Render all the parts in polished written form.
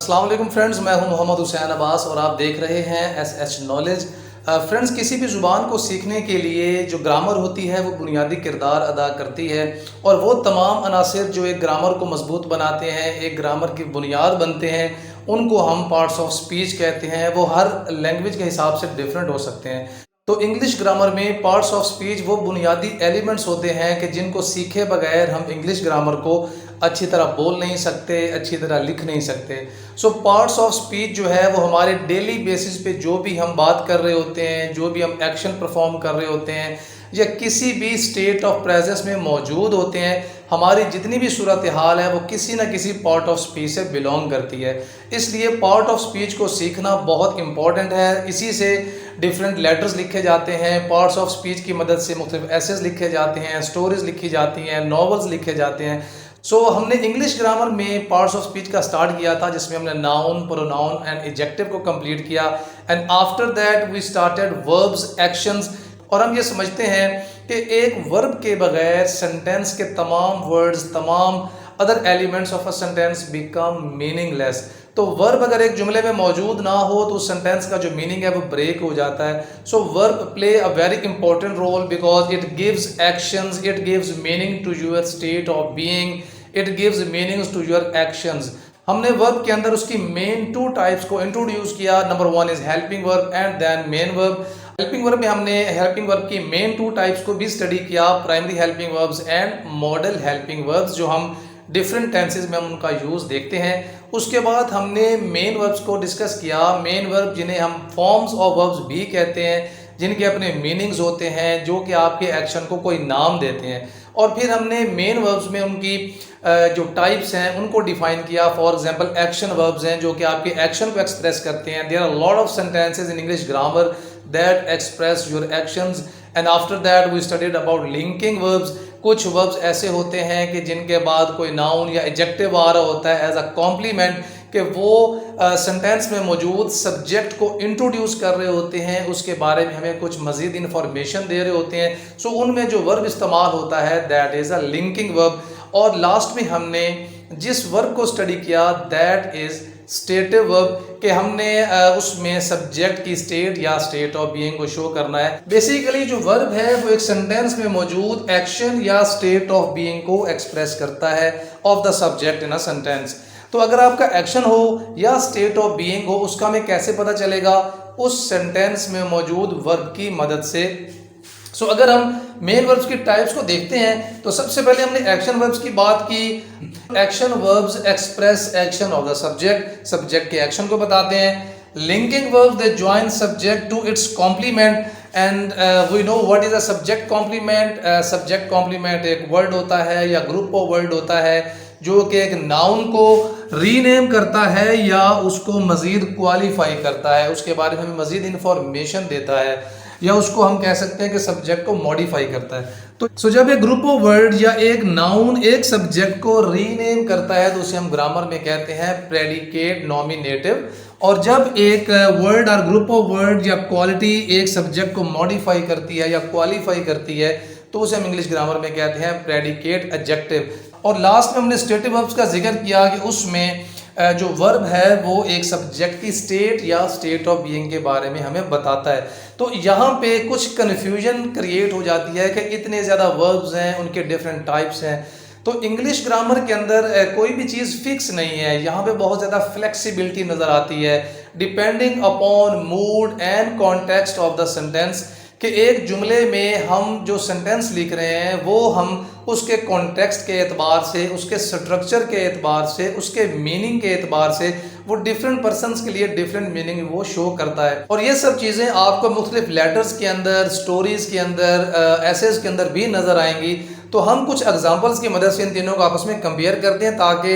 अस्सलाम वालेकुम फ्रेंड्स, मैं हूं मोहम्मद हुसैन अब्बास और आप देख रहे हैं एस नॉलेज। फ्रेंड्स, किसी भी ज़ुबान को सीखने के लिए जो ग्रामर होती है वो बुनियादी किरदार अदा करती है और वो तमाम अनासर जो एक ग्रामर को मजबूत बनाते हैं, एक ग्रामर की बुनियाद बनते हैं, उनको हम पार्ट्स ऑफ स्पीच कहते हैं। वो हर लैंग्वेज के हिसाब से डिफरेंट हो सकते हैं। तो इंग्लिश ग्रामर में पार्ट्स ऑफ स्पीच वो बुनियादी एलिमेंट्स होते हैं कि जिनको सीखे बगैर हम इंग्लिश ग्रामर को अच्छी तरह बोल नहीं सकते, अच्छी तरह लिख नहीं सकते। सो पार्ट्स ऑफ स्पीच जो है वो हमारे डेली बेसिस पे जो भी हम बात कर रहे होते हैं, जो भी हम एक्शन परफॉर्म कर रहे होते हैं या किसी भी स्टेट ऑफ प्रेजेंस में मौजूद होते हैं, हमारी जितनी भी सूरत हाल है वो किसी न किसी पार्ट ऑफ स्पीच से बिलोंग करती है। इसलिए पार्ट ऑफ स्पीच को सीखना बहुत इंपॉर्टेंट है। इसी से डिफरेंट लेटर्स लिखे जाते हैं, पार्ट्स ऑफ स्पीच की मदद से मुख्तलिफ एसेज लिखे जाते हैं, स्टोरीज लिखी जाती हैं, नॉवेल्स लिखे जाते हैं। हमने इंग्लिश ग्रामर में पार्ट्स ऑफ स्पीच का स्टार्ट किया था, जिसमें हमने नाउन, प्रोनाउन एंड एडजेक्टिव को कंप्लीट किया and after that we started verbs, actions. और हम ये समझते हैं कि एक वर्ब के बगैर सेंटेंस के तमाम वर्ड्स, तमाम other elements of a sentence become meaningless. तो वर्ब अगर एक जुमले में मौजूद ना हो तो उस सेंटेंस का जो मीनिंग है वो ब्रेक हो जाता है। So verb play a very important role because it gives actions, it gives meaning to your state of being, it gives meanings to your actions. हमने वर्ब के अंदर उसकी मेन टू टाइप्स को इंट्रोड्यूस किया। Number one is helping verb and then main verb. Helping verb में हमने helping verb की main two types को भी स्टडी किया, primary helping verbs and modal helping verbs, जो हम डिफरेंट टेंसेज में हम उनका यूज़ देखते हैं। उसके बाद हमने मेन वर्ब्स को डिस्कस किया। मेन वर्ब जिन्हें हम फॉर्म्स ऑफ वर्ब्स भी कहते हैं, जिनके अपने मीनिंग्स होते हैं, जो कि आपके एक्शन को कोई नाम देते हैं। और फिर हमने मेन वर्ब्स में उनकी जो टाइप्स हैं उनको डिफाइन किया। फॉर एग्जांपल एक्शन वर्ब्स हैं जो कि आपके एक्शन को एक्सप्रेस करते हैं। There are lot of sentences in English grammar that express your actions and after that we studied about linking verbs. कुछ वर्ब्स ऐसे होते हैं कि जिनके बाद कोई नाउन या एडजेक्टिव आ रहा होता है एज अ कॉम्प्लीमेंट, कि वो सेंटेंस में मौजूद सब्जेक्ट को इंट्रोड्यूस कर रहे होते हैं, उसके बारे में हमें कुछ मज़ीद इन्फॉर्मेशन दे रहे होते हैं। उनमें जो वर्ब इस्तेमाल होता है that is a linking verb. और लास्ट में हमने जिस वर्ब को स्टडी किया दैट इज़ स्टेटिव वर्ब, कि हमने उसमें सब्जेक्ट की स्टेट या स्टेट ऑफ बीइंग को शो करना है। बेसिकली जो वर्ब है वो एक सेंटेंस में मौजूद एक्शन या स्टेट ऑफ बीइंग को एक्सप्रेस करता है of the subject in a sentence. तो अगर आपका एक्शन हो या स्टेट ऑफ बीइंग हो, उसका हमें कैसे पता चलेगा? उस सेंटेंस में मौजूद वर्ब की मदद से। अगर हम मेन वर्ब्स की टाइप्स को देखते हैं तो सबसे पहले हमने एक्शन वर्ब्स की बात की। Action verbs express action of the subject, subject के एक्शन को बताते हैं। Linking verbs they join subject to its complement and we know what is a subject complement. Subject complement एक वर्ड होता है या ग्रुप ऑफ वर्ड होता है जो कि एक नाउन को रीनेम करता है या उसको मज़ीद क्वालिफाई करता है, उसके बारे में हमें मज़ीद इंफॉर्मेशन देता है, या उसको हम कह सकते हैं कि सब्जेक्ट को मॉडिफाई करता है। तो जब एक ग्रुप ऑफ वर्ड या एक नाउन एक सब्जेक्ट को रीनेम करता है तो उसे हम ग्रामर में कहते हैं प्रेडिकेट नॉमिनेटिव। और जब एक वर्ड और ग्रुप ऑफ वर्ड या क्वालिटी एक सब्जेक्ट को मॉडिफाई करती है या क्वालिफाई करती है तो उसे हम इंग्लिश ग्रामर में कहते हैं प्रेडिकेट एडजेक्टिव। और लास्ट में हमने स्टेटिव वर्ब्स का जिक्र किया कि उसमें जो वर्ब है वो एक सब्जेक्ट की स्टेट या स्टेट ऑफ बीइंग के बारे में हमें बताता है। तो यहाँ पे कुछ कन्फ्यूजन क्रिएट हो जाती है कि इतने ज़्यादा वर्ब्स हैं, उनके डिफरेंट टाइप्स हैं। तो इंग्लिश ग्रामर के अंदर कोई भी चीज़ फिक्स नहीं है, यहाँ पे बहुत ज़्यादा फ्लेक्सिबिलिटी नज़र आती है depending upon mood and context of the sentence, कि एक जुमले में हम जो सेंटेंस लिख रहे हैं वो हम उसके कॉन्टेक्स्ट के एतबार से, उसके स्ट्रक्चर के एतबार से, उसके मीनिंग के एतबार से वो डिफरेंट पर्सनस के लिए डिफरेंट मीनिंग वो शो करता है। और ये सब चीज़ें आपको मुख्तलिफ लेटर्स के अंदर, स्टोरीज़ के अंदर, एसेज के अंदर भी नज़र आएंगी। तो हम कुछ एग्जांपल्स की मदद से इन तीनों को आपस में कंपेयर करते हैं ताकि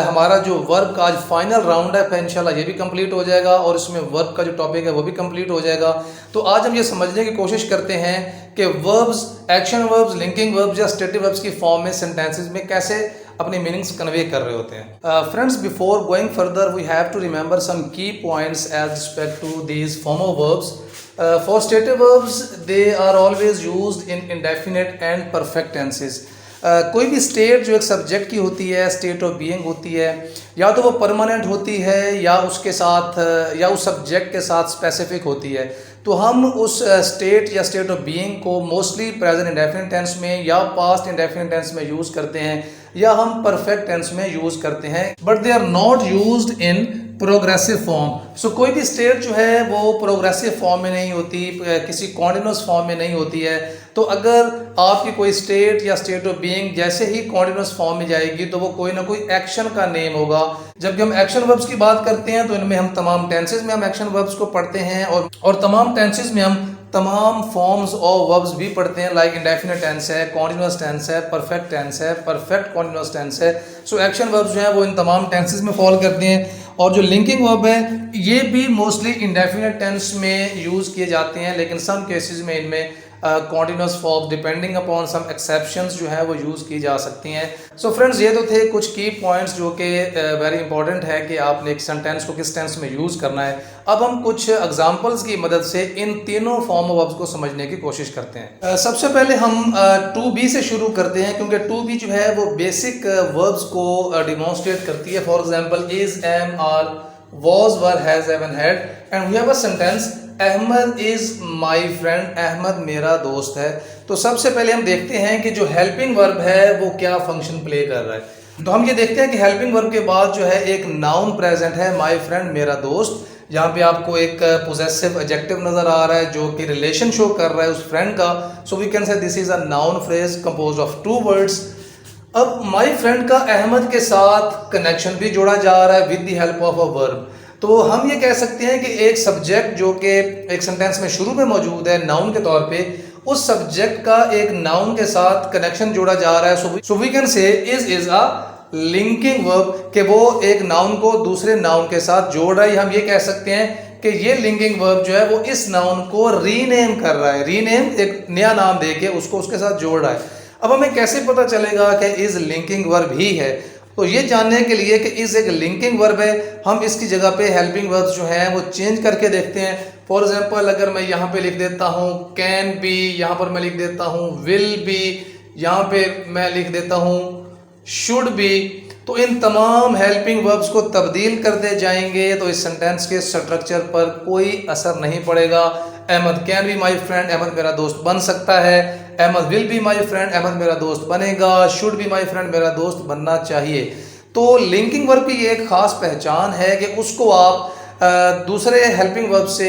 हमारा जो वर्ब का आज फाइनल राउंड है इंशाल्लाह ये भी कंप्लीट हो जाएगा और इसमें वर्ब का जो टॉपिक है वो भी कंप्लीट हो जाएगा। तो आज हम ये समझने की कोशिश करते हैं कि verbs, action verbs, linking verbs या स्टेटिव वर्ब्स की फॉर्म में सेंटेंसेस में कैसे अपने मीनिंग्स कन्वे कर रहे होते हैं। Friends, before going further we have to remember some key points as respect to these form of verbs. For stative verbs, they are always used in indefinite and perfect tenses. कोई भी state जो एक subject की होती है, state of being होती है, या तो वो परमानेंट होती है या उसके साथ या उस सब्जेक्ट के साथ स्पेसिफिक होती है। तो हम उस स्टेट या स्टेट ऑफ बीइंग को मोस्टली प्रेजेंट इंडेफिनिट टेंस में या पास्ट इंडेफिनिट टेंस में यूज़ करते हैं, या हम परफेक्ट टेंस में यूज़ करते हैं, but they are not used in progressive form. So कोई भी स्टेट जो है वो प्रोग्रेसिव फॉर्म में नहीं होती, किसी कॉन्टिन्यूस फॉर्म में नहीं होती है। तो अगर आपकी कोई स्टेट या स्टेट ऑफ बीइंग जैसे ही कॉन्टिन्यूस फॉर्म में जाएगी तो वो कोई ना कोई एक्शन का नेम होगा। जबकि हम एक्शन वर्ब्स की बात करते हैं तो इनमें हम तमाम टेंसेज में हम एक्शन वर्ब्स को पढ़ते हैं, और तमाम टेंसेज में हम तमाम फॉर्म्स ऑफ वर्ब्स भी पढ़ते हैं, लाइक इंडेफिनिट टेंस है, कॉन्टिन्यूस टेंस है, परफेक्ट टेंस है, परफेक्ट कॉन्टिन्यूस टेंस है। सो एक्शन वर्ब्स जो है वो इन तमाम टेंसेज में फॉल करते हैं। और जो लिंकिंग वर्ब है ये भी मोस्टली इंडेफिनिट टेंस में यूज़ किए जाते हैं, लेकिन सम केसेस में इनमें continuous form depending upon some exceptions जो है वो यूज़ की जा सकती हैं। सो फ्रेंड्स, ये तो थे कुछ की पॉइंट्स जो कि वेरी इंपॉर्टेंट है कि आपने एक सेंटेंस को किस टेंस में यूज़ करना है। अब हम कुछ एग्जांपल्स की मदद से इन तीनों फॉर्म ऑफ वर्ब्स को समझने की कोशिश करते हैं। सबसे पहले हम टू बी से शुरू करते हैं, क्योंकि टू बी जो है वो बेसिक वर्ब्स को डिमॉन्स्ट्रेट करती है। For example, is, am, are, was, were, has, have and had, and we have a sentence Ahmed is my friend, Ahmed मेरा दोस्त है। तो सबसे पहले हम देखते हैं कि जो हेल्पिंग वर्ब है वो क्या फंक्शन प्ले कर रहा है। तो हम ये देखते हैं कि हेल्पिंग वर्ब के बाद जो है एक नाउन प्रेजेंट है, माई फ्रेंड मेरा दोस्त। यहाँ पे आपको एक पोजेसिव एडजेक्टिव नजर आ रहा है जो कि रिलेशन शो कर रहा है उस फ्रेंड का। So we can say this is a noun phrase composed of two words. अब माई फ्रेंड का अहमद के साथ कनेक्शन भी जोड़ा जा रहा है with the help of a verb. तो हम ये कह सकते हैं कि एक सब्जेक्ट जो कि एक सेंटेंस में शुरू में मौजूद है नाउन के तौर पे, उस सब्जेक्ट का एक नाउन के साथ कनेक्शन जोड़ा जा रहा है। So we can say is a linking verb, कि वो एक नाउन को दूसरे नाउन के साथ जोड़ रहा है। हम ये कह सकते हैं कि ये लिंकिंग वर्ब जो है वो इस नाउन को रीनेम कर रहा है, रीनेम एक नया नाम देके उसको उसके साथ जोड़ रहा है। अब हमें कैसे पता चलेगा कि इज लिंकिंग वर्ब ही है? तो ये जानने के लिए कि इज एक लिंकिंग वर्ब है, हम इसकी जगह पे हेल्पिंग वर्ब्स जो हैं वो चेंज करके देखते हैं। फॉर एग्जांपल, अगर मैं यहाँ पे लिख देता हूँ कैन बी, यहाँ पर मैं लिख देता हूँ विल बी, यहाँ पे मैं लिख देता हूँ शुड बी, तो इन तमाम हेल्पिंग वर्ब्स को तब्दील करते जाएंगे तो इस सेंटेंस के स्ट्रक्चर पर कोई असर नहीं पड़ेगा। Ahmed can be my friend, Ahmed मेरा दोस्त बन सकता है। Ahmed will be my friend, Ahmed मेरा दोस्त बनेगा। शुड बी माई फ्रेंड, मेरा दोस्त बनना चाहिए। तो लिंकिंग वर्ब की एक खास पहचान है कि उसको आप दूसरे हेल्पिंग वर्ब से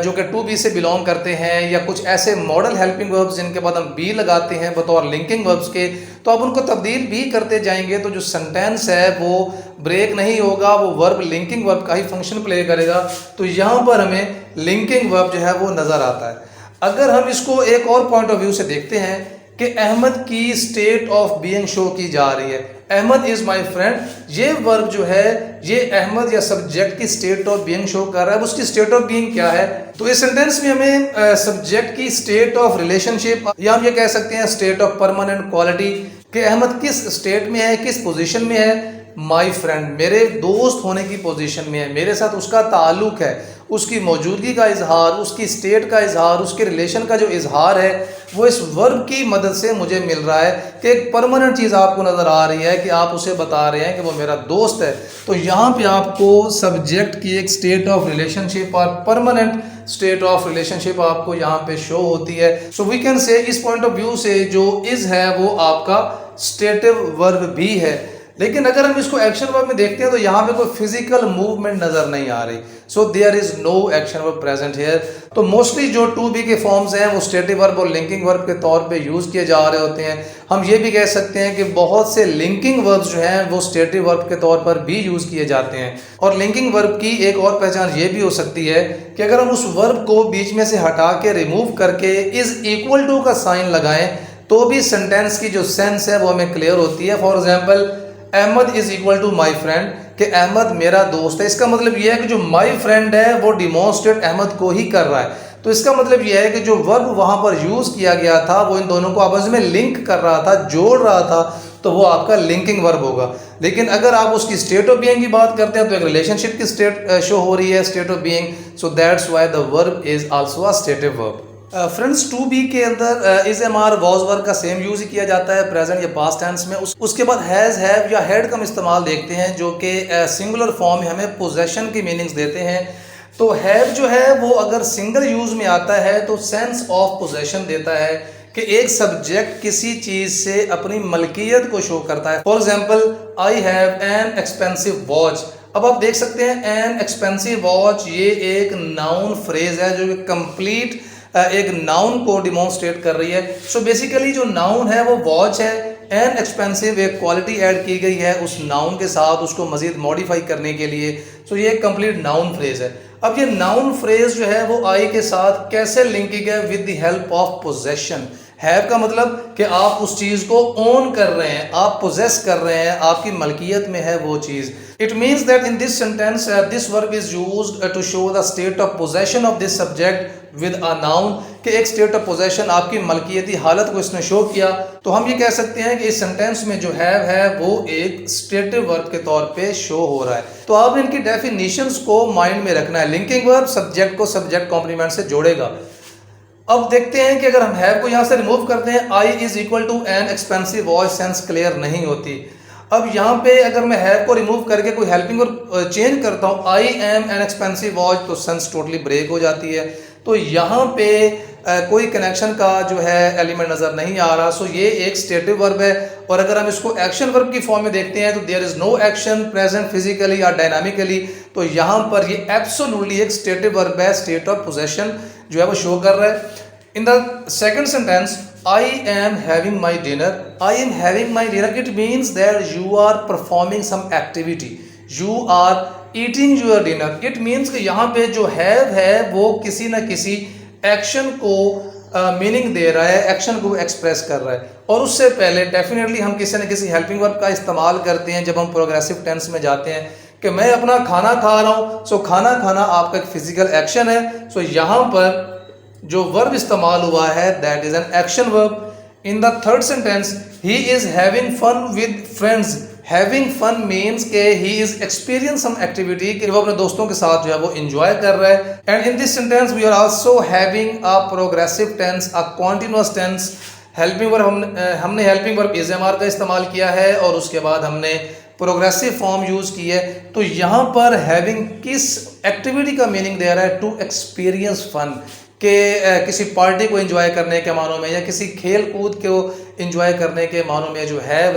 जो कि टू बी से बिलोंग करते हैं, या कुछ ऐसे मॉडल हेल्पिंग वर्ब्स जिनके बाद हम बी लगाते हैं बतौर लिंकिंग वर्ब्स के, तो आप उनको तब्दील भी करते जाएंगे तो जो सेंटेंस है वो ब्रेक नहीं होगा, वो वर्ब लिंकिंग वर्ब का ही फंक्शन प्ले करेगा। तो यहाँ पर हमें लिंकिंग वर्ब जो है वो नज़र आता है। अगर हम इसको एक और पॉइंट ऑफ व्यू से देखते हैं कि अहमद की स्टेट ऑफ बीइंग शो की जा रही है, अहमद इज माई फ्रेंड, ये वर्ब जो है ये अहमद या सब्जेक्ट की स्टेट ऑफ बीइंग शो कर रहा है। उसकी स्टेट ऑफ बीइंग क्या है? तो इस सेंटेंस में हमें सब्जेक्ट की स्टेट ऑफ रिलेशनशिप, या हम ये कह सकते हैं स्टेट ऑफ परमानेंट क्वालिटी, कि अहमद किस स्टेट में है, किस पोजीशन में है। माई फ्रेंड मेरे दोस्त होने की पोजीशन में है, मेरे साथ उसका ताल्लुक है, उसकी मौजूदगी का इजहार, उसकी स्टेट का इजहार, उसके रिलेशन का जो इजहार है वो इस वर्ब की मदद से मुझे मिल रहा है कि एक परमानेंट चीज़ आपको नज़र आ रही है कि आप उसे बता रहे हैं कि वो मेरा दोस्त है। तो यहाँ पे आपको सब्जेक्ट की एक स्टेट ऑफ रिलेशनशिप और परमानेंट स्टेट ऑफ रिलेशनशिप आपको यहाँ पे शो होती है। सो वी कैन से इस पॉइंट ऑफ व्यू से जो इज है वो आपका स्टेटिव वर्ब भी है। लेकिन अगर हम इसको एक्शन वर्ब में देखते हैं तो यहाँ पे कोई फिजिकल मूवमेंट नजर नहीं आ रही। So there is no action verb present here. तो मोस्टली जो टू बी के फॉर्म्स हैं वो स्टेटिव वर्ब और लिंकिंग वर्ब के तौर पे यूज किए जा रहे होते हैं। हम ये भी कह सकते हैं कि बहुत से लिंकिंग वर्ब्स जो हैं वो स्टेटिव वर्ब के तौर पर भी यूज किए जाते हैं। और लिंकिंग वर्ब की एक और पहचान ये भी हो सकती है कि अगर हम उस वर्ब को बीच में से हटा के रिमूव करके इज इक्वल टू का साइन लगाएं तो भी सेंटेंस की जो सेंस है वो हमें क्लियर होती है। For example, Ahmed is equal to my friend, कि अहमद मेरा दोस्त है। इसका मतलब यह है कि जो माई फ्रेंड है वो डिमॉन्स्ट्रेट अहमद को ही कर रहा है। तो इसका मतलब यह है कि जो वर्ब वहां पर यूज किया गया था वो इन दोनों को आपस में लिंक कर रहा था, जोड़ रहा था, तो वो आपका लिंकिंग वर्ब होगा। लेकिन अगर आप उसकी स्टेट ऑफ बीइंग की बात करते हैं तो एक रिलेशनशिप की स्टेट शो हो रही है, state of being. So that's why the verb is also a stative verb. Friends to be के अंदर is am are was were का सेम यूज ही किया जाता है प्रेजेंट या पास्ट टेंस में। उसके बाद हैज़ हैव या हैड का हम इस्तेमाल देखते हैं जो कि सिंगुलर फॉर्म में हमें पोजेशन की मीनिंग्स देते हैं। तो हैव जो है वो अगर सिंगल यूज में आता है तो सेंस ऑफ पोजेशन देता है कि एक सब्जेक्ट किसी चीज से अपनी मलकियत को शो करता है। For example I have an expensive watch. अब आप देख सकते हैं एन एक्सपेंसिव वॉच ये एक नाउन फ्रेज है जो कि कंप्लीट एक नाउन को डिमॉन्स्ट्रेट कर रही है। सो बेसिकली जो नाउन है वो वॉच है। एन एक्सपेंसिव एक क्वालिटी ऐड की गई है उस नाउन के साथ उसको मजीद मॉडिफाई करने के लिए। सो ये एक कंप्लीट नाउन फ्रेज है। अब ये नाउन फ्रेज जो है वो आई के साथ कैसे लिंकिंग है with the help of possession. Have का मतलब कि आप उस चीज को ओन कर रहे हैं, आप पोजेस कर रहे हैं, आपकी मलकियत में है वो चीज। It means that in this sentence this verb is used to show the state of possession of this subject with a noun कि एक स्टेट ऑफ पोजेशन आपकी मलकियती हालत को इसने शो किया। तो हम ये कह सकते हैं कि इस सेंटेंस में जो है वो एक स्टेटिव वर्ब के तौर पे शो हो रहा है। तो आप इनकी डेफिनेशंस को माइंड में रखना है। लिंकिंग वर्ब सब्जेक्ट को सब्जेक्ट कॉम्प्लीमेंट से जोड़ेगा। अब देखते हैं कि अगर हम हैव को यहाँ से रिमूव करते हैं I is equal to an expensive watch sense clear नहीं होती। अब यहाँ पे अगर मैं हैव को रिमूव करके कोई हेल्पिंग वर्ब चेंज करता हूँ I am N expensive watch तो सेंस टोटली ब्रेक हो जाती है। तो यहाँ पे कोई कनेक्शन का जो है एलिमेंट नज़र नहीं आ रहा। सो ये एक स्टेटिव वर्ब है। और अगर हम इसको एक्शन वर्ब की फॉर्म में देखते हैं तो there is no action present physically या डायनामिकली। तो यहाँ पर ये एब्सोल्युटली एक स्टेटिव वर्ब है, स्टेट ऑफ पोजेशन जो है वो शो कर रहा है। In the second sentence I am having my dinner. I am having my dinner. It means that you are performing some activity. You are eating your dinner. It means कि यहाँ पे जो have है वो किसी न किसी एक्शन को मीनिंग दे रहा है, एक्शन को एक्सप्रेस कर रहा है। और उससे पहले डेफिनेटली हम किसी न किसी हेल्पिंग वर्ब का इस्तेमाल करते हैं जब हम प्रोग्रेसिव टेंस में जाते हैं कि मैं अपना खाना खा रहा हूँ। सो खाना खाना आपका एक फिजिकल एक्शन है। सो यहाँ पर जो वर्ब इस्तेमाल हुआ है that is an action verb. In the third sentence he is having fun with friends. Having fun means के he is experience some activity कि वो अपने दोस्तों के साथ जो है वो एंजॉय कर रहा है। And in this sentence we are also having a progressive tense, a continuous tense. Helping verb हमने helping verb is am are का इस्तेमाल किया है और उसके बाद हमने प्रोग्रेसिव फॉर्म यूज की है। तो यहाँ पर हैविंग किस एक्टिविटी का मीनिंग दे रहा है? टू एक्सपीरियंस फन कि किसी पार्टी को एंजॉय करने के मानों में या किसी खेल कूद को एंजॉय करने के मानों में जो है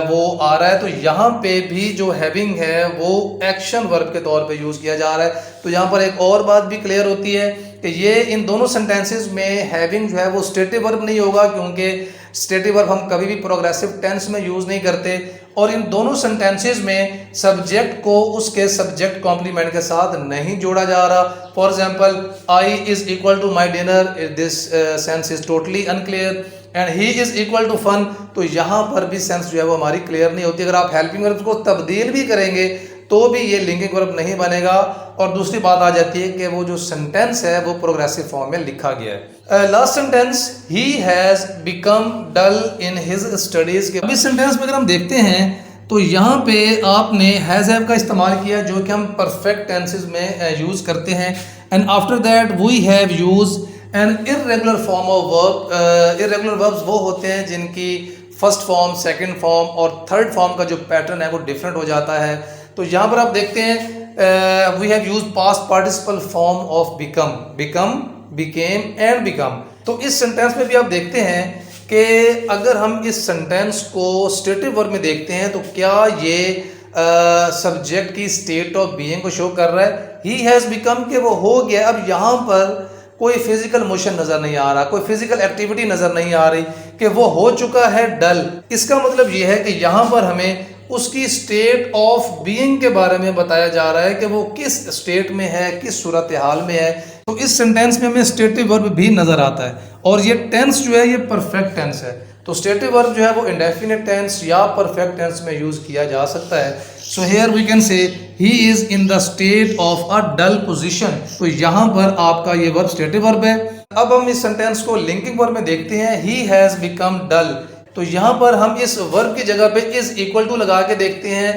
वो आ रहा है। तो यहाँ पे भी जो हैविंग है वो एक्शन वर्ब के तौर पे यूज़ किया जा रहा है। तो यहाँ पर एक और बात भी क्लियर होती है कि ये इन दोनों सेंटेंसेस में हैविंग जो है वो स्टेटिव वर्ब नहीं होगा क्योंकि स्टेटिव वर्ब हम कभी भी प्रोग्रेसिव टेंस में यूज़ नहीं करते। और इन दोनों सेंटेंसेस में सब्जेक्ट को उसके सब्जेक्ट कॉम्प्लीमेंट के साथ नहीं जोड़ा जा रहा। For example I is equal to my dinner, this sense is totally unclear. And he is equal to fun, तो यहाँ पर भी सेंस जो है वो हमारी क्लियर नहीं होती। अगर आप हेल्पिंग वर्ब को तब्दील भी करेंगे तो भी ये लिंकिंग वर्ब नहीं बनेगा। और दूसरी बात आ जाती है कि वो जो सेंटेंस है वो प्रोग्रेसिव फॉर्म में लिखा गया है। Last sentence he has become dull in his studies के। अब इस सेंटेंस में अगर हम देखते हैं तो यहाँ पे आपने हैज हैव का इस्तेमाल किया जो कि हम परफेक्ट टेंसेस में यूज करते हैं। And after that we have use an irregular form of verb. Irregular verbs वो होते हैं जिनकी फर्स्ट फॉर्म, सेकंड फॉर्म और थर्ड फॉर्म का जो पैटर्न है वो डिफरेंट हो जाता है। तो यहाँ पर आप देखते हैं we have use past participle form of become, become, became and become. तो इस सेंटेंस में भी आप देखते हैं कि अगर हम इस सेंटेंस को स्टेटिव वर्ब में देखते हैं तो क्या ये सब्जेक्ट की स्टेट ऑफ बीइंग को शो कर रहा है। ही हैज़ बिकम के वो हो गया। अब यहाँ पर कोई फिजिकल मोशन नज़र नहीं आ रहा, कोई फिजिकल एक्टिविटी नज़र नहीं आ रही कि वो हो चुका है डल। इसका मतलब ये है कि यहाँ पर हमें उसकी स्टेट ऑफ बीइंग के बारे में बताया जा रहा है कि वो किस स्टेट में है, किस सूरत हाल में है। तो इस सेंटेंस में हमें स्टेटिव वर्ब भी नज़र आता है और ये टेंस जो है ये परफेक्ट टेंस है। तो स्टेटिव वर्ब जो है वो इंडेफिनिट टेंस या परफेक्ट टेंस में यूज़ किया जा सकता है। So here we can say he is in the state of a dull position. तो यहाँ पर आपका ये वर्ब स्टेटिव वर्ब है। अब हम इस सेंटेंस को लिंकिंग वर्ब में देखते हैं। ही हैज़ बिकम डल। तो यहाँ पर हम इस वर्ब की जगह पे इज इक्वल टू लगा के देखते हैं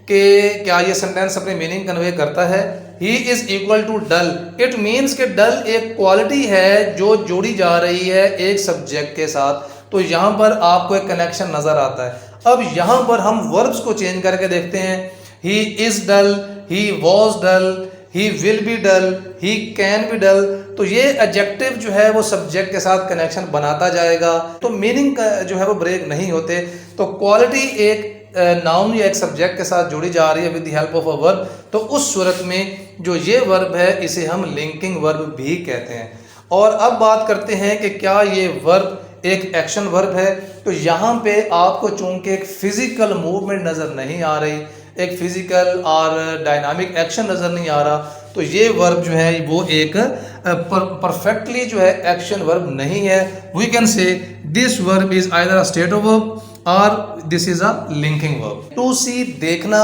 कि क्या ये सेंटेंस अपनी मीनिंग कन्वे करता है। He is equal to dull, it means कि डल एक क्वालिटी है जो जोड़ी जा रही है एक सब्जेक्ट के साथ। तो यहाँ पर आपको एक कनेक्शन नज़र आता है। अब यहाँ पर हम वर्ब्स को चेंज करके देखते हैं। He is dull, he was dull, he will be dull, he can be dull. तो ये एडजेक्टिव जो है वो सब्जेक्ट के साथ कनेक्शन बनाता जाएगा, तो मीनिंग जो है वो ब्रेक नहीं होते। तो क्वालिटी एक नाउन या एक सब्जेक्ट के साथ जोड़ी जा रही है with the help of a verb, तो उस सूरत में जो ये वर्ब है इसे हम लिंकिंग वर्ब भी कहते हैं। और अब बात करते हैं कि क्या ये वर्ब एक एक्शन वर्ब है। तो यहाँ पे आपको चूंकि एक फिजिकल मूवमेंट नज़र नहीं आ रही, एक फिजिकल और डायनामिक एक्शन नज़र नहीं आ रहा, तो ये वर्ब जो है वो एक परफेक्टली जो है एक्शन वर्ब नहीं है। We can say this verb is either a state of verb और this is a linking verb. To see देखना,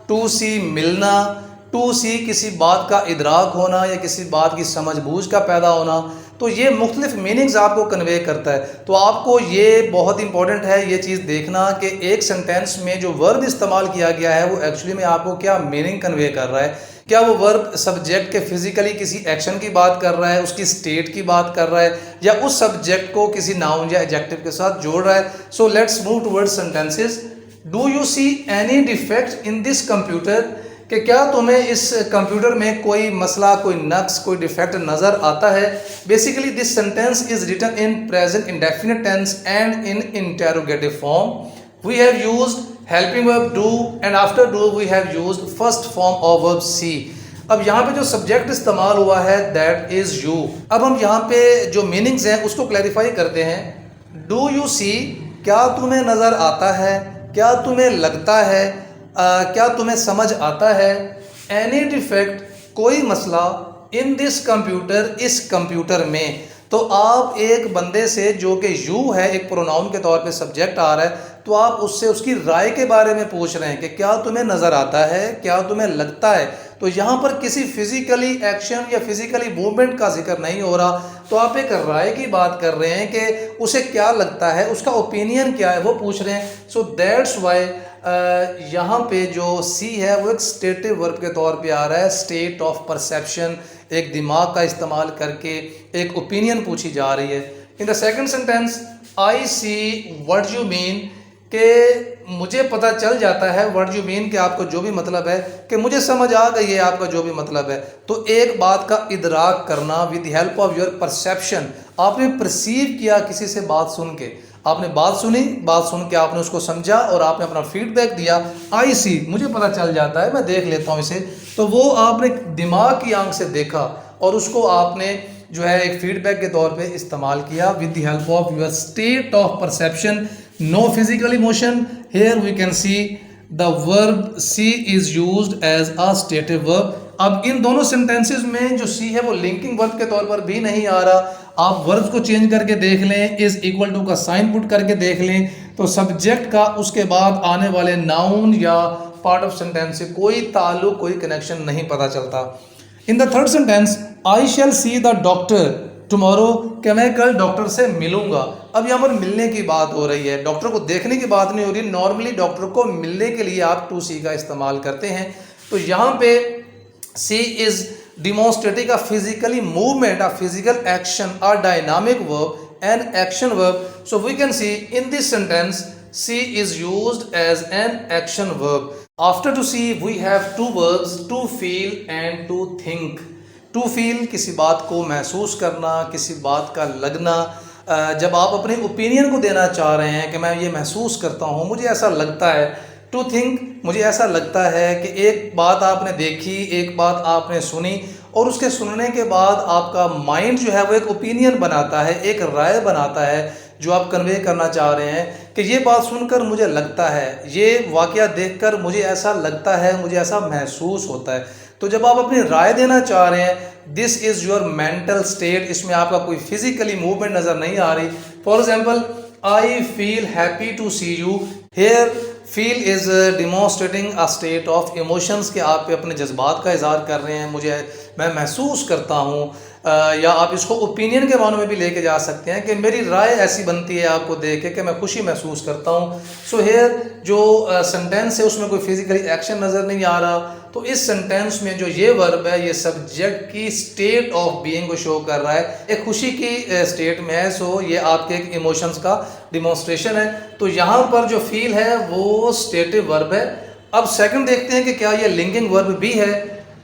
टू सी मिलना, टू सी किसी बात का इदराक होना या किसी बात की समझ बूझ का पैदा होना, तो ये मुख्तलिफ मीनिंग्स आपको कन्वे करता है। तो आपको ये बहुत इंपॉर्टेंट है ये चीज़ देखना कि एक सेंटेंस में जो वर्ब इस्तेमाल किया गया है वो एक्चुअली में आपको क्या मीनिंग कन्वे कर रहा है। क्या वो वर्ब सब्जेक्ट के फिजिकली किसी एक्शन की बात कर रहा है, उसकी स्टेट की बात कर रहा है, या उस सब्जेक्ट को किसी नाउन या एडजेक्टिव के साथ जोड़ रहा है। So let's move towards sentences. Do you see any defect in this computer, कि क्या तुम्हें इस कंप्यूटर में कोई मसला, कोई नक्स, कोई डिफेक्ट नज़र आता है। Basically this sentence is written in present indefinite tense and in interrogative form. We have used helping verb do and after do we have used first form of verb see. अब यहाँ पे जो subject इस्तेमाल हुआ है that is you. अब हम यहाँ पे जो मीनिंग्स हैं उसको क्लैरिफाई करते हैं। डू यू सी, क्या तुम्हें नज़र आता है, क्या तुम्हें लगता है, क्या तुम्हें समझ आता है। एनी डिफेक्ट, कोई मसला, इन दिस कंप्यूटर, इस कंप्यूटर में। तो आप एक बंदे से जो कि यू है, एक प्रोनाउन के तौर पे सब्जेक्ट आ रहा है, तो आप उससे उसकी राय के बारे में पूछ रहे हैं कि क्या तुम्हें नज़र आता है, क्या तुम्हें लगता है। तो यहाँ पर किसी फिजिकली एक्शन या फिजिकली मूवमेंट का जिक्र नहीं हो रहा, तो आप एक राय की बात कर रहे हैं कि उसे क्या लगता है, उसका ओपिनियन क्या है, वो पूछ रहे हैं। सो दैट्स वाई यहाँ पे जो सी है वो एक स्टेटिव वर्ब के तौर पे आ रहा है। स्टेट ऑफ परसेप्शन, एक दिमाग का इस्तेमाल करके एक ओपिनियन पूछी जा रही है। In the second sentence, I see what you mean, कि मुझे पता चल जाता है, व्हाट यू मीन कि आपको जो भी मतलब है, कि मुझे समझ आ गई है आपका जो भी मतलब है। तो एक बात का इदराक करना with help of your perception. आपने परसीव किया किसी से बात सुन के, आपने बात सुनी, बात सुन के आपने उसको समझा और आपने अपना फीडबैक दिया। आई सी, मुझे पता चल जाता है, मैं देख लेता हूँ इसे। तो वो आपने दिमाग की आंख से देखा और उसको आपने जो है एक फीडबैक के तौर पे इस्तेमाल किया with the help of your state of perception. No physical emotion. Here we can see the verb see is used as a stative verb. अब इन दोनों सेंटेंसेस में जो सी है वो लिंकिंग वर्ब के तौर पर भी नहीं आ रहा। आप वर्ब्स को चेंज करके देख लें, इज इक्वल टू का साइन पुट करके देख लें, तो सब्जेक्ट का उसके बाद आने वाले नाउन या पार्ट ऑफ सेंटेंस से कोई ताल्लुक, कोई कनेक्शन नहीं पता चलता। In the third sentence, I shall see the doctor tomorrow, कि मैं कल डॉक्टर से मिलूंगा। अब यहाँ पर मिलने की बात हो रही है, डॉक्टर को देखने की बात नहीं हो रही। नॉर्मली डॉक्टर को मिलने के लिए आप टू सी का इस्तेमाल करते हैं। तो यहाँ पे सी is demonstrating a physically movement, a physical action, a dynamic verb, an action verb. So we can see in this sentence see is used as an action verb. After to see we have two verbs, to feel and to think. To feel किसी बात को महसूस करना, किसी बात का लगना। जब आप अपने ओपिनियन को देना चाह रहे हैं कि मैं ये महसूस करता हूँ, मुझे ऐसा लगता है। टू थिंक, मुझे ऐसा लगता है कि एक बात आपने देखी, एक बात आपने सुनी और उसके सुनने के बाद आपका माइंड जो है वो एक ओपिनियन बनाता है, एक राय बनाता है जो आप कन्वे करना चाह रहे हैं कि ये बात सुनकर मुझे लगता है, ये वाक़या देखकर मुझे ऐसा लगता है, मुझे ऐसा महसूस होता है। तो जब आप अपनी राय देना चाह रहे हैं, this is your mental state, इसमें आपका कोई फिजिकली मूवमेंट नज़र नहीं आ रही। For example, I feel happy to see you. Here feel is demonstrating a state of emotions, कि आप अपने जज्बात का इजहार कर रहे हैं। मैं महसूस करता हूँ या आप इसको ओपिनियन के मानों में भी लेके जा सकते हैं कि मेरी राय ऐसी बनती है आपको देख के कि मैं खुशी महसूस करता हूँ। सो हेयर जो सेंटेंस है उसमें कोई फिजिकली एक्शन नज़र नहीं आ रहा, तो इस सेंटेंस में जो ये वर्ब है ये सब्जेक्ट की स्टेट ऑफ बीइंग को शो कर रहा है, एक खुशी की स्टेट में है। सो ये आपके एक इमोशंस का डिमॉन्स्ट्रेशन है। तो यहाँ पर जो फील है वो स्टेटिव वर्ब है। अब सेकंड देखते हैं कि क्या ये लिंकिंग वर्ब भी है।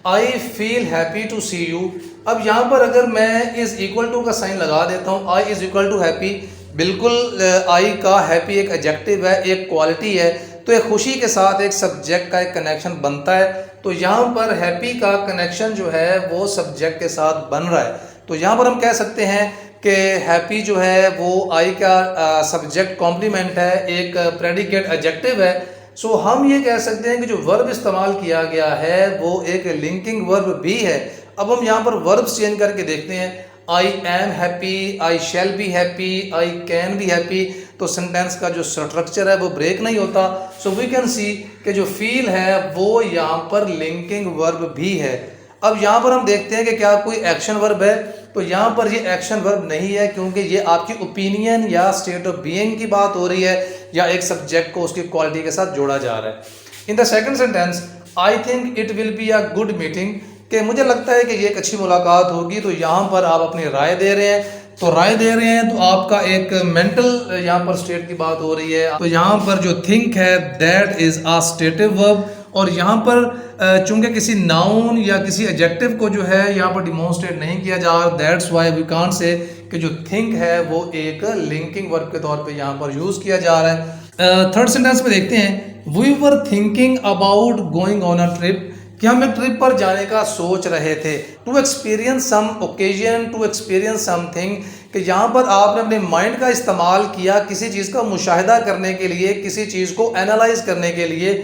I feel happy to see you. अब यहाँ पर अगर मैं इज इक्वल टू का साइन लगा देता हूँ, I is equal to happy, बिल्कुल आई का हैप्पी एक एडजेक्टिव है, एक क्वालिटी है, तो एक खुशी के साथ एक सब्जेक्ट का एक कनेक्शन बनता है। तो यहाँ पर हैप्पी का कनेक्शन जो है वो सब्जेक्ट के साथ बन रहा है। तो यहाँ पर हम कह सकते हैं कि हैप्पी जो है वो आई का सब्जेक्ट कॉम्प्लीमेंट है, एक प्रेडिकेट एडजेक्टिव है। सो हम ये कह सकते हैं कि जो वर्ब इस्तेमाल किया गया है वो एक लिंकिंग वर्ब भी है। अब हम यहाँ पर वर्ब्स चेंज करके देखते हैं। I am happy, I shall be happy, I can be happy. तो सेंटेंस का जो स्ट्रक्चर है वो ब्रेक नहीं होता। सो वी कैन सी कि जो फील है वो यहाँ पर लिंकिंग वर्ब भी है। अब यहाँ पर हम देखते हैं कि क्या कोई एक्शन वर्ब है, तो यहाँ पर ये एक्शन वर्ब नहीं है, क्योंकि ये आपकी ओपिनियन या स्टेट ऑफ बीइंग की बात हो रही है या एक सब्जेक्ट को उसकी क्वालिटी के साथ जोड़ा जा रहा है। In the second sentence, I think it will be a good meeting, कि मुझे लगता है कि ये एक अच्छी मुलाकात होगी। तो यहाँ पर आप अपनी राय दे रहे हैं, तो राय दे रहे हैं तो आपका एक मेंटल यहाँ पर स्टेट की बात हो रही है। तो यहाँ पर जो थिंक है that is a stative verb, और यहाँ पर चूंकि किसी नाउन या किसी एडजेक्टिव को जो है यहाँ पर डिमॉन्स्ट्रेट नहीं किया जा रहा, that's why we can't say कि जो थिंक है वो एक लिंकिंग वर्ब के तौर पे यहाँ पर यूज किया जा रहा है। थर्ड सेंटेंस में देखते हैं, we were thinking about going on a trip, कि हम एक ट्रिप पर जाने का सोच रहे थे। To experience some occasion, to experience something, कि यहाँ पर आपने अपने माइंड का इस्तेमाल किया किसी चीज़ का मुशाहिदा करने के लिए, किसी चीज़ को एनालाइज करने के लिए,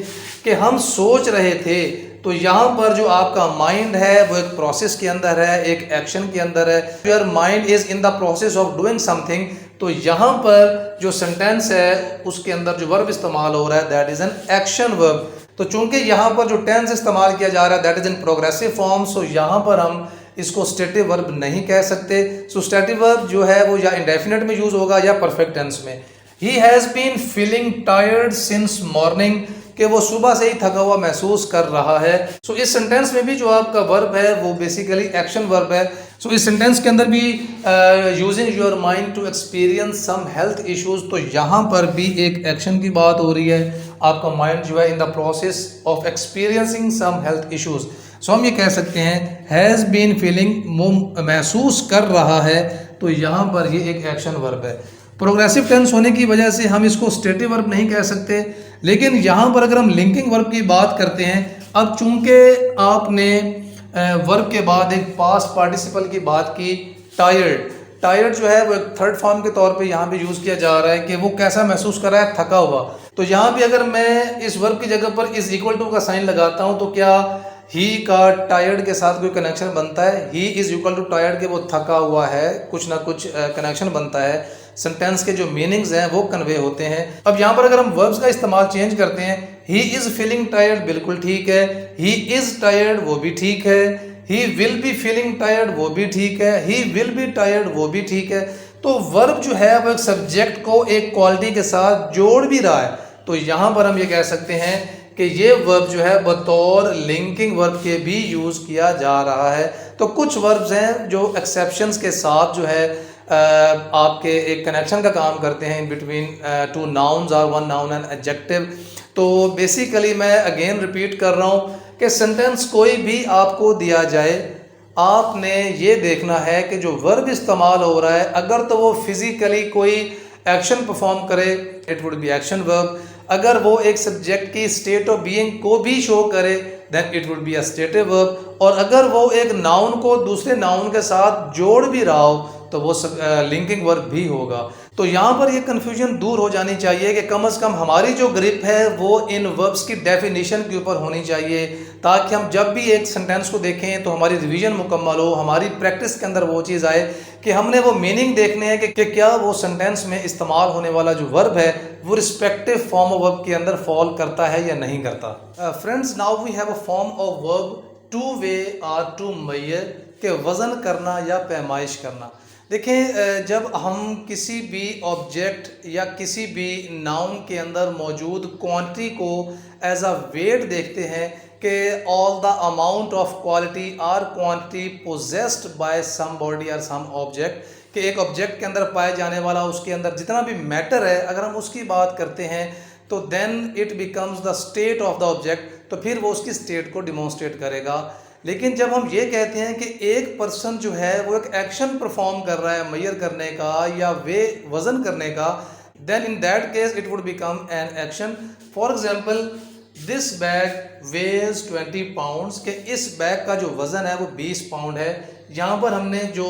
कि हम सोच रहे थे। तो यहाँ पर जो आपका माइंड है वो एक प्रोसेस के अंदर है, एक एक्शन के अंदर है। Your mind is in the process of doing something. तो यहाँ पर जो सेंटेंस है उसके अंदर जो वर्ब इस्तेमाल हो रहा है that is an action verb. तो चूंकि यहाँ पर जो टेंस इस्तेमाल किया जा रहा है that is in progressive form, so यहाँ पर हम इसको स्टेटिव वर्ब नहीं कह सकते। सो स्टेटिव वर्ब जो है वो या इंडेफिनिट में यूज होगा या परफेक्ट टेंस में। He has been feeling tired since morning, कि वो सुबह से ही थका हुआ महसूस कर रहा है। सो इस सेंटेंस में भी जो आपका वर्ब है वो बेसिकली एक्शन वर्ब है। सो इस सेंटेंस के अंदर भी using your mind to experience some health issues, तो यहाँ पर भी एक एक्शन की बात हो रही है। आपका माइंड जो है in the process of experiencing some health issues. So हम ये कह सकते हैं हैज़ बीन फीलिंग, महसूस कर रहा है, तो यहाँ पर ये एक एक्शन वर्ब है। प्रोग्रेसिव टेंस होने की वजह से हम इसको स्टेटिव वर्ब नहीं कह सकते, लेकिन यहाँ पर अगर हम लिंकिंग वर्ब की बात करते हैं, अब चूंकि आपने वर्ब के बाद एक पास्ट पार्टिसिपल की बात की, टायर्ड, टायर्ड जो है वो एक थर्ड फॉर्म के तौर पे यहाँ पे यूज़ किया जा रहा है कि वो कैसा महसूस कर रहा है, थका हुआ। तो यहाँ भी अगर मैं इस वर्ब की जगह पर इज इक्वल टू का साइन लगाता हूँ तो क्या ही का टायर्ड के साथ कोई कनेक्शन बनता है? ही इज इक्वल टू टायर्ड के वो थका हुआ है, कुछ ना कुछ कनेक्शन बनता है। सेंटेंस के जो मीनिंग्स हैं वो कन्वे होते हैं। अब यहाँ पर अगर हम वर्ब्स का इस्तेमाल चेंज करते हैं, ही इज फीलिंग टायर्ड बिल्कुल ठीक है, ही इज टायर्ड वो भी ठीक है, ही विल बी फीलिंग टायर्ड वो भी ठीक है, ही विल बी टायर्ड वो भी ठीक है। तो वर्ब जो है वो एक सब्जेक्ट को एक क्वालिटी के साथ जोड़ भी रहा है। तो यहाँ पर हम ये कह सकते हैं कि ये वर्ब जो है बतौर लिंकिंग वर्ब के भी यूज़ किया जा रहा है। तो कुछ वर्ब्स हैं जो एक्सेप्शंस के साथ जो है आपके एक कनेक्शन का काम करते हैं इन बिटवीन टू नाउन्स और वन नाउन एंड एडजेक्टिव। तो बेसिकली मैं अगेन रिपीट कर रहा हूँ कि सेंटेंस कोई भी आपको दिया जाए, आपने ये देखना है कि जो वर्ब इस्तेमाल हो रहा है अगर तो वो फिजिकली कोई एक्शन परफॉर्म करे it would B action verb, अगर वो एक सब्जेक्ट की स्टेट ऑफ बीइंग को भी शो करे then it would be a stative verb, और अगर वो एक नाउन को दूसरे नाउन के साथ जोड़ भी रहा हो तो वो लिंकिंग वर्ब भी होगा। तो यहाँ पर ये कन्फ्यूजन दूर हो जानी चाहिए कि कम से कम हमारी जो ग्रिप है वो इन वर्ब्स की डेफिनेशन के ऊपर होनी चाहिए, ताकि हम जब भी एक सेंटेंस को देखें तो हमारी रिवीजन मुकम्मल हो, हमारी प्रैक्टिस के अंदर वो चीज़ आए कि हमने वो मीनिंग देखने हैं कि क्या वो सेंटेंस में इस्तेमाल होने वाला जो वर्ब है वो रिस्पेक्टिव फॉर्म ऑफ वर्ब के अंदर फॉल करता है या नहीं करता। Friends, now we have a form of verb to weigh और टू मैयर। कि वज़न करना या पैमाइश करना। देखें, जब हम किसी भी ऑब्जेक्ट या किसी भी नाउन के अंदर मौजूद क्वांटिटी को एज अ वेट देखते हैं कि all the amount of quality or quantity possessed by some body और सम ऑब्जेक्ट, कि एक ऑब्जेक्ट के अंदर पाए जाने वाला उसके अंदर जितना भी मैटर है, अगर हम उसकी बात करते हैं तो then it becomes the state of the object, तो फिर वो उसकी स्टेट को डिमॉन्स्ट्रेट करेगा। लेकिन जब हम ये कहते हैं कि एक पर्सन जो है वो एक एक्शन परफॉर्म कर रहा है मेजर करने का या वे वज़न करने का, then in that case it would become an action. For example, this bag weighs 20 pounds, के इस बैग का जो वज़न है वो 20 पाउंड है। यहाँ पर हमने जो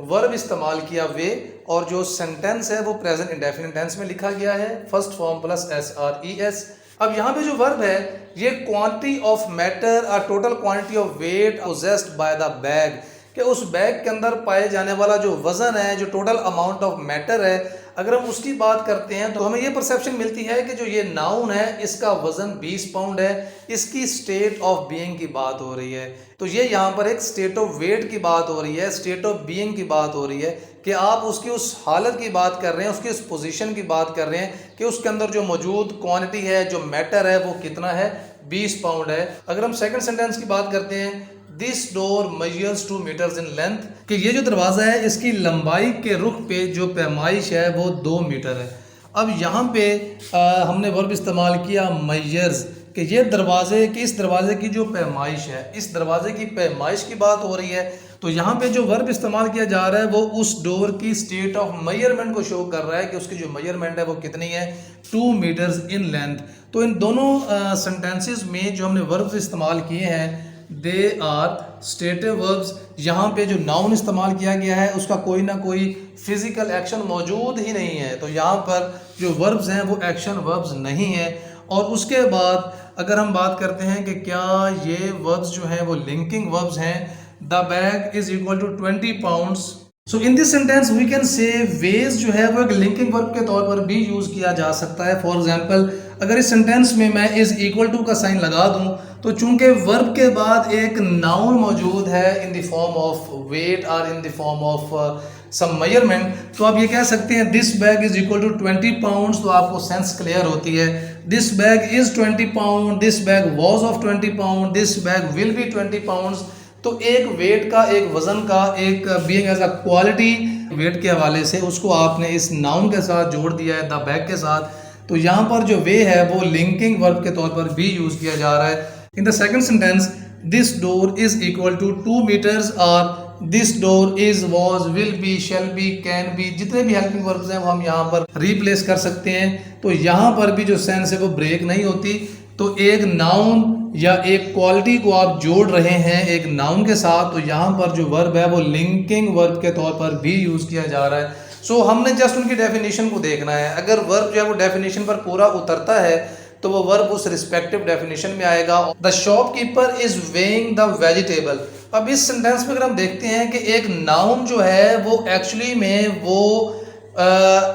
वर्ब इस्तेमाल किया वे, और जो सेंटेंस है वो प्रेजेंट इंडेफिनिट टेंस में लिखा गया है, फर्स्ट फॉर्म प्लस SRES। अब यहाँ पे जो वर्ब है ये क्वांटिटी ऑफ मैटर और total quantity of weight possessed by the bag, कि उस बैग के अंदर पाए जाने वाला जो वज़न है, जो टोटल अमाउंट ऑफ मैटर है, अगर हम उसकी बात करते हैं तो हमें ये परसेप्शन मिलती है कि जो ये नाउन है इसका वज़न 20 पाउंड है, इसकी स्टेट ऑफ बीइंग की बात हो रही है। तो ये यहाँ पर एक स्टेट ऑफ वेट की बात हो रही है, स्टेट ऑफ बीइंग की बात हो रही है, कि आप उसकी उस हालत की बात कर रहे हैं, उसकी उस पोजीशन की बात कर रहे हैं कि उसके अंदर जो मौजूद क्वांटिटी है, जो मैटर है वो कितना है, 20 पाउंड है। अगर हम सेकंड सेंटेंस की बात करते हैं, this door measures 2 meters in length, कि ये जो दरवाज़ा है इसकी लंबाई के रुख पे जो पैमाइश है वो 2 मीटर है। अब यहाँ पे हमने वर्ब इस्तेमाल किया मेजर्स, कि ये दरवाजे की, इस दरवाजे की जो पैमाइश है, इस दरवाजे की पैमाइश की बात हो रही है। तो यहाँ पे जो वर्ब इस्तेमाल किया जा रहा है वो उस डोर की स्टेट ऑफ मेजरमेंट को शो कर रहा है कि उसकी जो मेजरमेंट है वो कितनी है, 2 मीटर्स इन लेंथ। तो इन दोनों सेंटेंसेस में जो हमने वर्ब्स इस्तेमाल किए हैं दे आर स्टेटिव वर्ब्स। यहाँ पे जो नाउन इस्तेमाल किया गया है उसका कोई ना कोई फिजिकल एक्शन मौजूद ही नहीं है, तो यहाँ पर जो वर्ब्स हैं वो एक्शन वर्ब्स नहीं है। और उसके बाद अगर हम बात करते हैं कि क्या ये वर्ब्स जो हैं वो लिंकिंग वर्ब्स हैं, the bag is equal to 20 pounds. So in this sentence we can say weighs जो है वो एक लिंकिंग वर्ब के तौर पर भी यूज किया जा सकता है। फॉर एग्जांपल, अगर इस सेंटेंस में मैं इज इक्वल टू का साइन लगा दूं तो चूंकि वर्ब के बाद एक नाउन मौजूद है in the form of weight और in the form of some measurement, तो आप ये कह सकते हैं this bag is equal to 20 pounds, तो आपको सेंस क्लियर होती है। This bag is 20 pound, this bag was of 20 pound, this bag will be 20 pounds. तो एक वेट का, एक वजन का, एक being as a quality weight के हवाले से उसको आपने इस नाउन के साथ जोड़ दिया है, द बैग के साथ। तो यहाँ पर जो वे है वो लिंकिंग वर्ब के तौर पर भी यूज किया जा रहा है। In the second sentence, this door is equal to 2 meters, और this door is, was, will be, shall be, can be, जितने भी हेल्पिंग वर्ब्स हैं वो हम यहाँ पर रिप्लेस कर सकते हैं। तो यहाँ पर भी जो सेंस है वो ब्रेक नहीं होती। तो एक नाउन या एक क्वालिटी को आप जोड़ रहे हैं एक नाउन के साथ, तो यहाँ पर जो वर्ब है वो लिंकिंग वर्ब के तौर पर भी यूज किया जा रहा है। सो हमने जस्ट उनकी डेफिनेशन को देखना है। अगर वर्ब जो है वो डेफिनेशन पर पूरा उतरता है तो वो वर्ब उस रिस्पेक्टिव डेफिनेशन में आएगा। The shopkeeper is weighing the vegetable. अब इस सेंटेंस में अगर हम देखते हैं कि एक नाउन जो है वो एक्चुअली में वो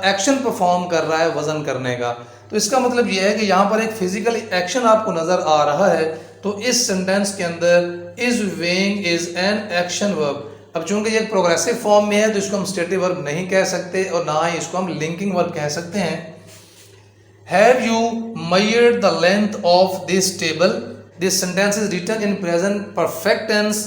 एक्शन परफॉर्म कर रहा है वजन करने का, तो इसका मतलब ये है कि यहाँ पर एक फिजिकल एक्शन आपको नजर आ रहा है। तो इस सेंटेंस के अंदर is weighing is an action verb. अब चूंकि ये प्रोग्रेसिव फॉर्म में है तो इसको हम स्टेटिव वर्ब नहीं कह सकते और ना ही इसको हम लिंकिंग वर्ब कह सकते हैं। Have you measured the length of this table? This sentence is written in present perfect tense.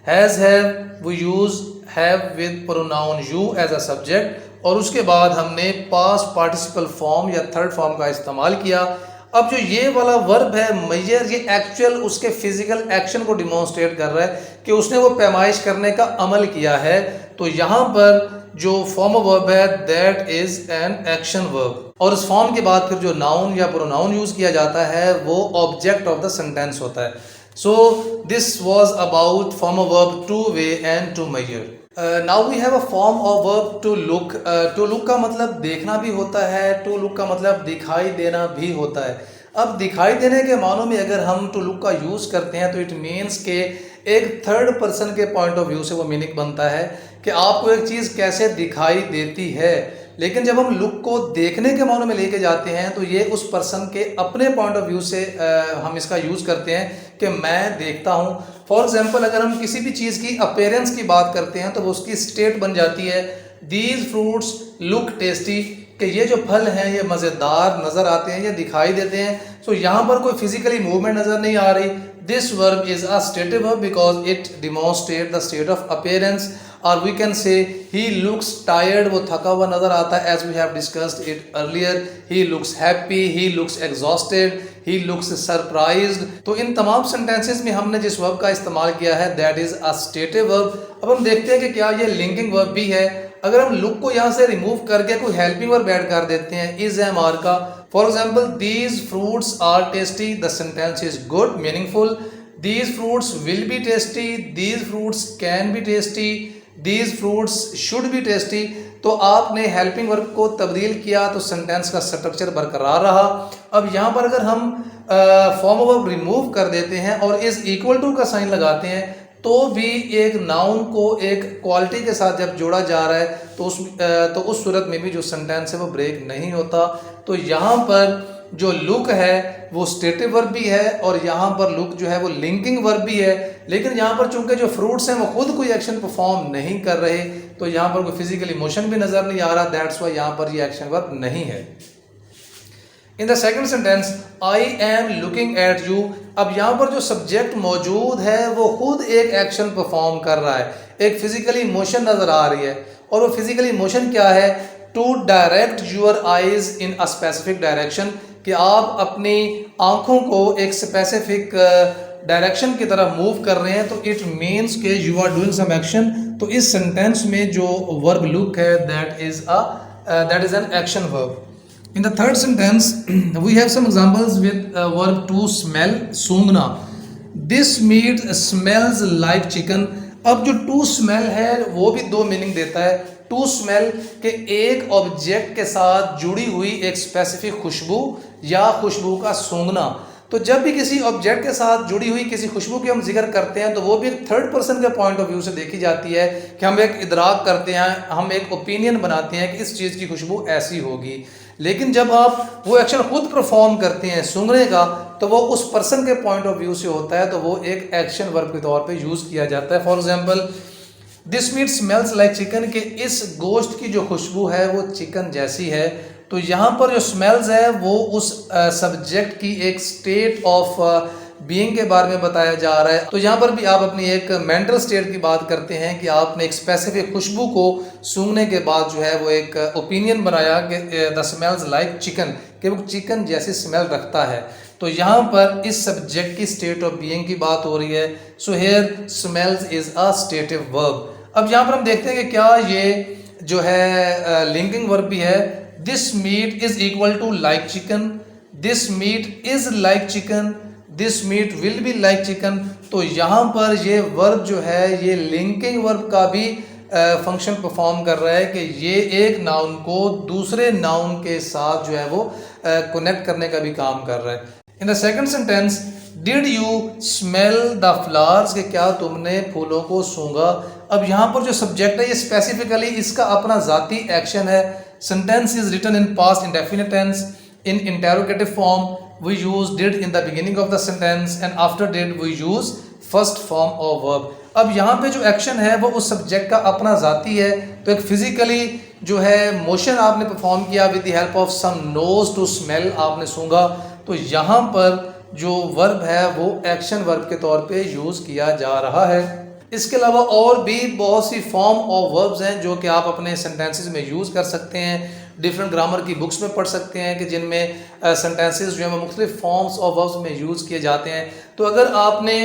Has, have, we use have with pronoun you as a subject, और उसके बाद हमने past participle form या third form का इस्तेमाल किया। अब जो ये वाला वर्ब है measure, ये एक्चुअल उसके फिजिकल एक्शन को डिमॉन्स्ट्रेट कर रहा है कि उसने वो पैमाइश करने का अमल किया है। तो यहाँ पर जो फॉर्म ऑफ वर्ब है that is an action verb, और इस फॉर्म के बाद फिर जो नाउन या प्रोनाउन यूज किया जाता है वो ऑब्जेक्ट ऑफ द सेंटेंस होता है। So this was about form of verb to weigh and to measure. Now we have a form of verb to look. To look का मतलब देखना भी होता है, टू लुक का मतलब दिखाई देना भी होता है। अब दिखाई देने के मानों में अगर हम टू लुक का यूज करते हैं तो इट मीन्स के एक थर्ड पर्सन के पॉइंट ऑफ व्यू से वो मीनिंग बनता है कि आपको एक चीज़ कैसे दिखाई देती है। लेकिन जब हम लुक को देखने के मानों में लेके जाते हैं तो ये उस पर्सन के अपने पॉइंट ऑफ व्यू से हम इसका यूज़ करते हैं कि मैं देखता हूँ। फॉर एग्जांपल अगर हम किसी भी चीज़ की अपीयरेंस की बात करते हैं तो वो उसकी स्टेट बन जाती है दीज फ्रूट्स लुक टेस्टी, कि ये जो फल हैं ये मज़ेदार नज़र आते हैं या दिखाई देते हैं। सो यहाँ पर कोई फिजिकली मूवमेंट नज़र नहीं आ रही। This verb is a stative verb because it demonstrate the state of appearance, और we can say he looks tired, वो थका हुआ नज़र आता है as we have discussed it earlier. He looks happy, he looks exhausted, he looks surprised. तो इन तमाम सेंटेंसेस में हमने जिस वर्ब का इस्तेमाल किया है that is a stative verb. अब हम देखते हैं कि क्या ये लिंकिंग वर्ब भी है। अगर हम लुक को यहाँ से रिमूव करके कोई हेल्पिंग वर्ब ऐड कर देते हैं इज एम आर का, for example these fruits are tasty, the sentence is good meaningful. These fruits will be tasty, these fruits can be tasty, these fruits should be tasty. तो आपने helping verb को तब्दील किया तो sentence का structure बरकरार रहा। अब यहाँ पर अगर हम फॉर्म ऑफ वर्ब रिमूव कर देते हैं और इज इक्वल टू का साइन लगाते हैं तो भी एक नाउन को एक क्वालिटी के साथ जब जोड़ा जा रहा है तो उस सूरत में भी जो सेंटेंस है वो ब्रेक नहीं होता। तो यहाँ पर जो लुक है वो स्टेटिव वर्ब भी है और यहाँ पर लुक जो है वो लिंकिंग वर्ब भी है। लेकिन यहाँ पर चूंकि जो फ्रूट्स हैं वो खुद कोई एक्शन परफॉर्म नहीं कर रहे तो यहाँ पर कोई फिजिकली मोशन भी नज़र नहीं आ रहा, दैट्स वाई यहाँ पर ये एक्शन वर्ब नहीं है। In the second sentence I am looking at you, अब यहाँ पर जो सब्जेक्ट मौजूद है वो खुद एक एक्शन परफॉर्म कर रहा है, एक फिजिकली मोशन नज़र आ रही है। और वो फिजिकली मोशन क्या है? To direct your eyes in a specific direction, कि आप अपनी आंखों को एक स्पेसिफिक डायरेक्शन की तरफ मूव कर रहे हैं। तो इट मीन्स के you are doing some action. तो इस सेंटेंस में जो वर्ब लुक है that is an action verb. In the third sentence, we have some examples with verb to smell, सूंघना। This meat smells like chicken। अब जो to smell है वो भी दो मीनिंग देता है। To smell के एक ऑब्जेक्ट के साथ जुड़ी हुई एक स्पेसिफिक खुशबू या खुशबू का सूंघना। तो जब भी किसी ऑब्जेक्ट के साथ जुड़ी हुई किसी खुशबू की हम जिक्र करते हैं तो वो भी एक थर्ड पर्सन के पॉइंट ऑफ व्यू से देखी जाती है कि हम एक इदराक करते हैं, हम एक ओपिनियन बनाते हैं कि इस चीज़ की खुशबू ऐसी होगी। लेकिन जब आप वो एक्शन खुद परफॉर्म करते हैं सूंघने का तो वो उस पर्सन के पॉइंट ऑफ व्यू से होता है, तो वो एक एक्शन वर्ब के तौर पे यूज़ किया जाता है। For example this meat smells like chicken, के इस गोश्त की जो खुशबू है वो चिकन जैसी है। तो यहाँ पर जो स्मेल्स है वो उस सब्जेक्ट की एक स्टेट ऑफ बीइंग के बारे में बताया जा रहा है। तो यहाँ पर भी आप अपनी एक मेंटल स्टेट की बात करते हैं कि आपने एक स्पेसिफिक खुशबू को सूंघने के बाद जो है वो एक ओपिनियन बनाया कि द स्मेल्स लाइक चिकन, कि वो चिकन जैसी स्मेल रखता है। तो यहाँ पर इस सब्जेक्ट की स्टेट ऑफ बीइंग की बात हो रही है। So here smells is a stative verb. अब यहाँ पर हम देखते हैं कि क्या ये जो है लिंकिंग वर्ब भी है। This meat is equal to like chicken, this meat is like chicken, this meat will be like chicken. तो यहाँ पर ये वर्ब जो है ये लिंकिंग वर्ब का भी फंक्शन परफॉर्म कर रहा है कि ये एक नाउन को दूसरे नाउन के साथ जो है वो कनेक्ट करने का भी काम कर रहा है। In the second sentence did you smell the flowers, के क्या तुमने फूलों को सूंघा। अब यहाँ पर जो सब्जेक्ट है ये स्पेसिफिकली इसका अपना ज़ाती एक्शन है। Sentence is written in past indefinite tense. In interrogative form we use did in the beginning of the sentence and after did we use first form of verb। अब यहाँ पे जो एक्शन है वो उस सब्जेक्ट का अपना ज़ाती है। तो एक फिजिकली जो है मोशन आपने परफॉर्म किया with the help of some nose to smell, आपने सूंघा। तो यहाँ पर जो वर्ब है वो एक्शन वर्ब के तौर पे यूज़ किया जा रहा है। इसके अलावा और भी बहुत सी फॉर्म ऑफ वर्ब्स हैं जो कि आप अपने सेंटेंसेस में यूज़ कर सकते हैं। डिफरेंट ग्रामर की बुक्स में पढ़ सकते हैं कि जिनमें सेंटेंसेस जो है मुख्तलिफ फॉर्म्स ऑफ वर्ब्स में यूज़ किए जाते हैं। तो अगर आपने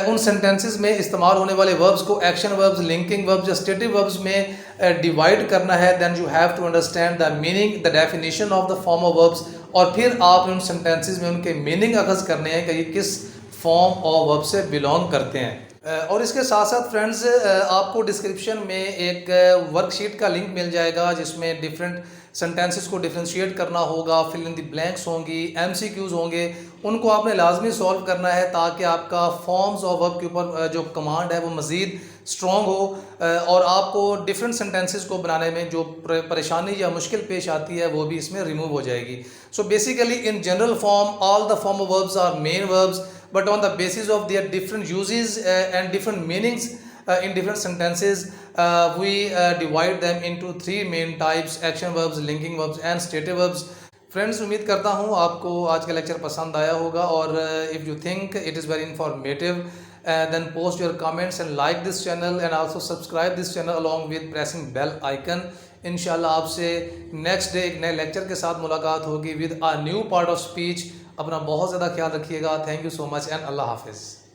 उन सेंटेंसेस में इस्तेमाल होने वाले वर्ब्स को एक्शन वर्ब्स, लिंकिंग वर्ब्स या स्टेटिव वर्ब्स में डिवाइड करना है, then you have to understand the meaning, the definition of the form of verbs, और फिर आप उन सेंटेंसेस में उनके मीनिंग अखज़ करने हैं कि ये किस फॉर्म ऑफ वर्ब से बिलोंग करते हैं। और इसके साथ साथ फ्रेंड्स आपको डिस्क्रिप्शन में एक वर्कशीट का लिंक मिल जाएगा जिसमें डिफरेंट सेंटेंसेस को डिफ्रेंशिएट करना होगा, फिल इन द ब्लैंक्स होंगी, एमसीक्यूज होंगे, उनको आपने लाजमी सॉल्व करना है ताकि आपका फॉर्म्स ऑफ वर्ब के ऊपर जो कमांड है वो मज़ीद स्ट्रॉन्ग हो और आपको डिफरेंट सेंटेंसेस को बनाने में जो परेशानी या मुश्किल पेश आती है वो भी इसमें रिमूव हो जाएगी। So basically in general form all the form of verbs are main verbs, but on the basis of their different uses and different meanings in different sentences, we divide them into three main types: action verbs, linking verbs and stative verbs. Friends, उम्मीद करता हूँ आपको आज का lecture पसंद आया होगा और if you think it is very informative then post your comments and like this channel and also subscribe this channel along with pressing bell icon. इंशाल्लाह आपसे नेक्स्ट डे एक नए लेक्चर के साथ मुलाकात होगी with a new part of speech. अपना बहुत ज़्यादा ख्याल रखिएगा। Thank you so much and अल्लाह हाफिज़।